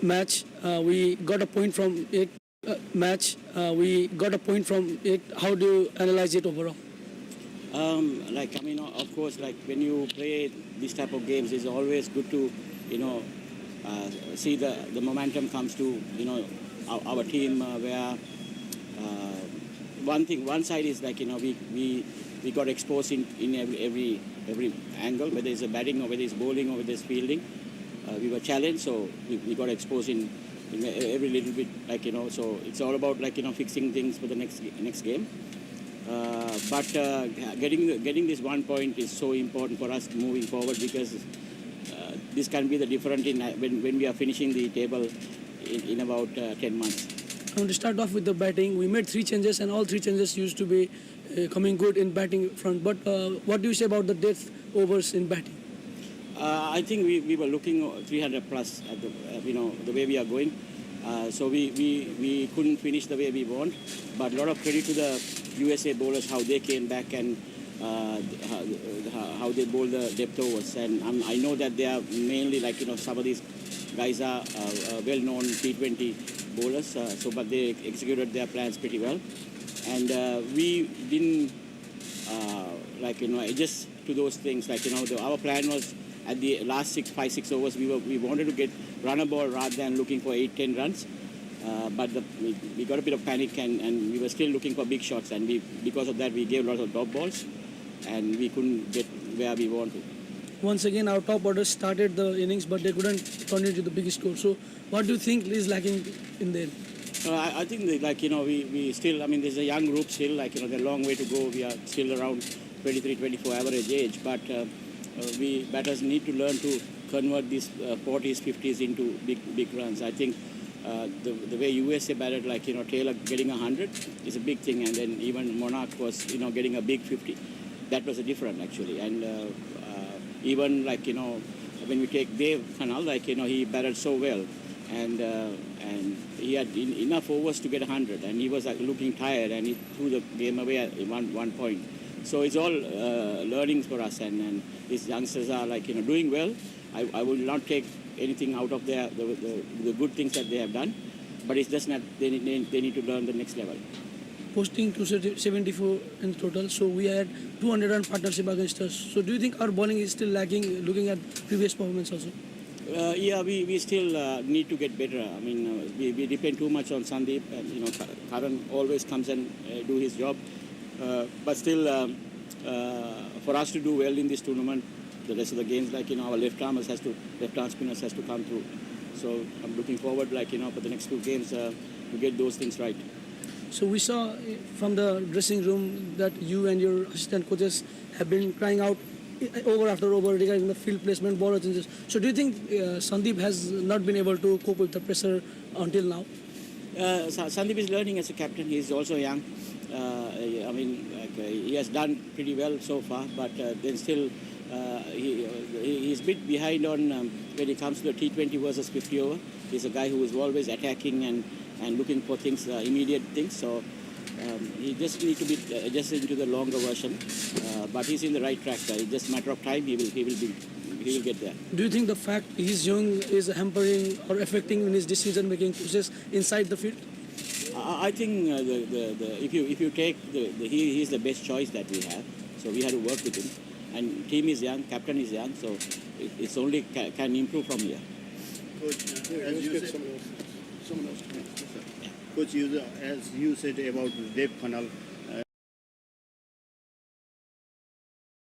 match. We got a point from it. We got a point from it. How do you analyze it overall? Of course, like when you play this type of games, it's always good to, see the momentum comes to, our team where one side is like, we got exposed in every angle, whether it's a batting or whether it's bowling or whether it's fielding. We were challenged, so we got exposed in every little bit, so it's all about fixing things for the next game. But getting this 1 point is so important for us moving forward, because this can be the difference when we are finishing the table in about 10 months. I want to start off with the batting. We made 3 changes, and all 3 changes used to be coming good in batting front. But what do you say about the death overs in batting? I think we were looking 300 plus at the way we are going. So we couldn't finish the way we want. But a lot of credit to the USA bowlers, how they came back and how they bowled the depth overs. And I know that they are mainly some of these guys are well-known T20 bowlers. But they executed their plans pretty well. And we didn't adjust to those things. Our plan was at the last 5-6 overs, we wanted to get run a ball rather than looking for 8-10 runs. But we got a bit of panic and we were still looking for big shots, and because of that we gave lots of drop balls and we couldn't get where we wanted. Once again, our top orders started the innings, but they couldn't turn it to the big score. So what do you think is lacking in there? I think we still, there's a young group still, there's a long way to go. We are still around 23, 24 average age, but we batters need to learn to convert these 40s, 50s into big runs. I think the way USA batted, Taylor getting 100 is a big thing, and then even Monarch was, getting a big 50. That was a different actually, and even when we take Dave Khanal, he batted so well, and he had enough overs to get 100, and he was looking tired, and he threw the game away at one point. So it's all learnings for us, and these youngsters are doing well. I will not take anything out of the good things that they have done, but it's just not they need to learn the next level. Posting 274 in total, so we had 200 run partnership against us. So do you think our bowling is still lagging, looking at previous performance also? Yeah, we still need to get better. We depend too much on Sandeep, and Karan always comes and do his job. But still, for us to do well in this tournament, the rest of the games, our left-arm spinners has to come through. So I'm looking forward, for the next 2 games to get those things right. So we saw from the dressing room that you and your assistant coaches have been crying out over after over regarding the field placement, ball changes. So do you think Sandeep has not been able to cope with the pressure until now? Sandeep is learning as a captain. He's also young. He has done pretty well so far, but then still he's a bit behind on when it comes to the T20 versus 50 over. He's a guy who is always attacking and looking for things, immediate things. So he just needs to be adjusted into the longer version. But he's in the right track. It's just a matter of time. He will get there. Do you think the fact he's young is hampering or affecting in his decision-making process inside the field? I think if you take he's the best choice that we have. So we had to work with him. And team is young, captain is young, so it's only can improve from here. Coach, as you said, Coach, as you said about Dave Khanal,